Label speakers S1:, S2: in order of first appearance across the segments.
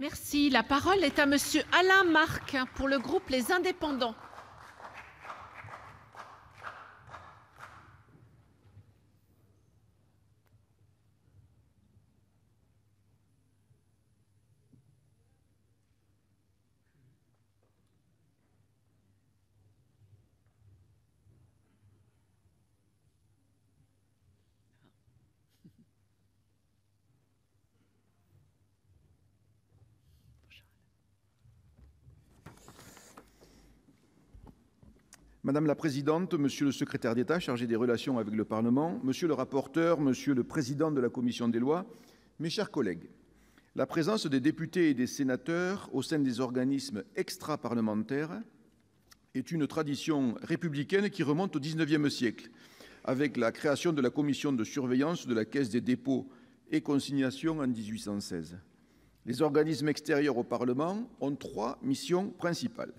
S1: Merci. La parole est à Monsieur Alain Marc pour le groupe Les Indépendants.
S2: Madame la présidente, monsieur le secrétaire d'État chargé des relations avec le Parlement, monsieur le rapporteur, monsieur le président de la commission des lois, mes chers collègues, la présence des députés et des sénateurs au sein des organismes extraparlementaires est une tradition républicaine qui remonte au XIXe siècle, avec la création de la commission de surveillance de la Caisse des dépôts et consignations en 1816. Les organismes extérieurs au Parlement ont trois missions principales.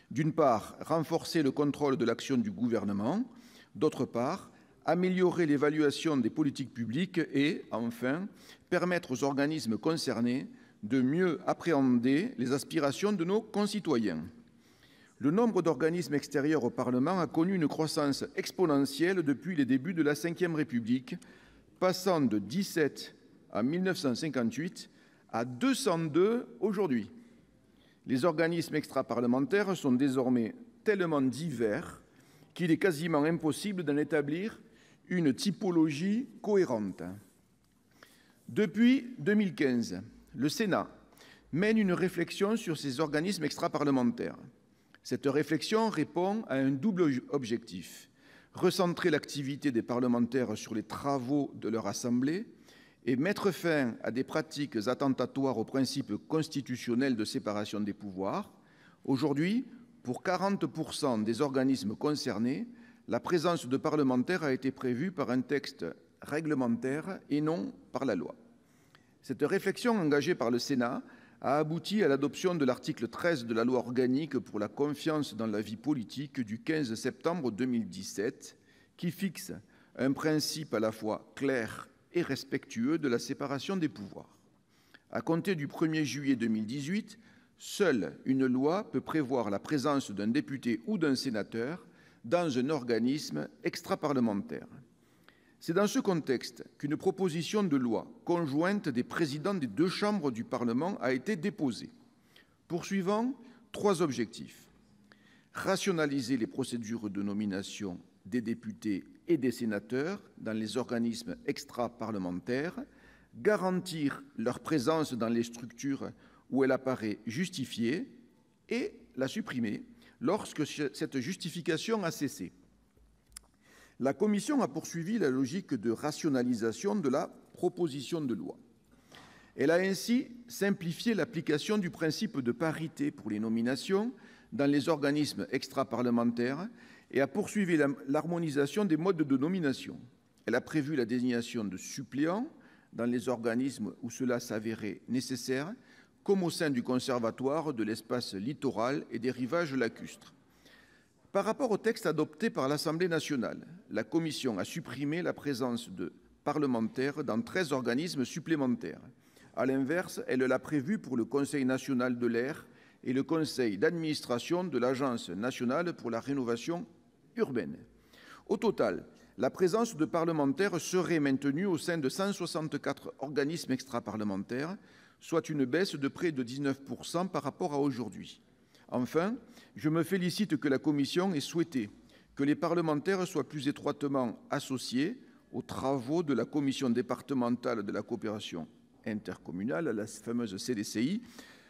S2: D'une part, renforcer le contrôle de l'action du gouvernement, d'autre part, améliorer l'évaluation des politiques publiques et, enfin, permettre aux organismes concernés de mieux appréhender les aspirations de nos concitoyens. Le nombre d'organismes extérieurs au Parlement a connu une croissance exponentielle depuis les débuts de la Ve République, passant de 17 en 1958 à 202 aujourd'hui. Les organismes extraparlementaires sont désormais tellement divers qu'il est quasiment impossible d'en établir une typologie cohérente. Depuis 2015, le Sénat mène une réflexion sur ces organismes extraparlementaires. Cette réflexion répond à un double objectif: recentrer l'activité des parlementaires sur les travaux de leur assemblée et mettre fin à des pratiques attentatoires au principe constitutionnel de séparation des pouvoirs. Aujourd'hui, pour 40% des organismes concernés, la présence de parlementaires a été prévue par un texte réglementaire et non par la loi. Cette réflexion engagée par le Sénat a abouti à l'adoption de l'article 13 de la loi organique pour la confiance dans la vie politique du 15 septembre 2017, qui fixe un principe à la fois clair et respectueux de la séparation des pouvoirs. À compter du 1er juillet 2018, seule une loi peut prévoir la présence d'un député ou d'un sénateur dans un organisme extraparlementaire. C'est dans ce contexte qu'une proposition de loi conjointe des présidents des deux chambres du Parlement a été déposée, poursuivant trois objectifs: rationaliser les procédures de nomination des députés et des sénateurs dans les organismes extraparlementaires, garantir leur présence dans les structures où elle apparaît justifiée et la supprimer lorsque cette justification a cessé. La Commission a poursuivi la logique de rationalisation de la proposition de loi. Elle a ainsi simplifié l'application du principe de parité pour les nominations dans les organismes extraparlementaires et a poursuivi l'harmonisation des modes de nomination. Elle a prévu la désignation de suppléants dans les organismes où cela s'avérait nécessaire, comme au sein du Conservatoire de l'espace littoral et des rivages lacustres. Par rapport au texte adopté par l'Assemblée nationale, la Commission a supprimé la présence de parlementaires dans 13 organismes supplémentaires. À l'inverse, elle l'a prévu pour le Conseil national de l'air et le conseil d'administration de l'Agence nationale pour la rénovation urbaine. Au total, la présence de parlementaires serait maintenue au sein de 164 organismes extraparlementaires, soit une baisse de près de 19% par rapport à aujourd'hui. Enfin, je me félicite que la Commission ait souhaité que les parlementaires soient plus étroitement associés aux travaux de la Commission départementale de la coopération intercommunale, la fameuse CDCI,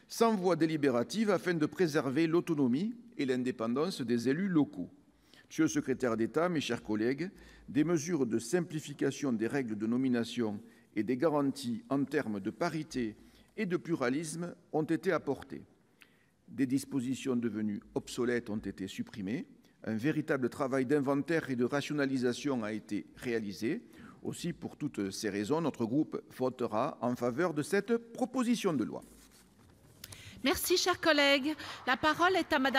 S2: sans voix délibérative afin de préserver l'autonomie et l'indépendance des élus locaux. Monsieur le secrétaire d'État, mes chers collègues, des mesures de simplification des règles de nomination et des garanties en termes de parité et de pluralisme ont été apportées. Des dispositions devenues obsolètes ont été supprimées. Un véritable travail d'inventaire et de rationalisation a été réalisé. Aussi, pour toutes ces raisons, notre groupe votera en faveur de cette proposition de loi.
S1: Merci, chers collègues. La parole est à Madame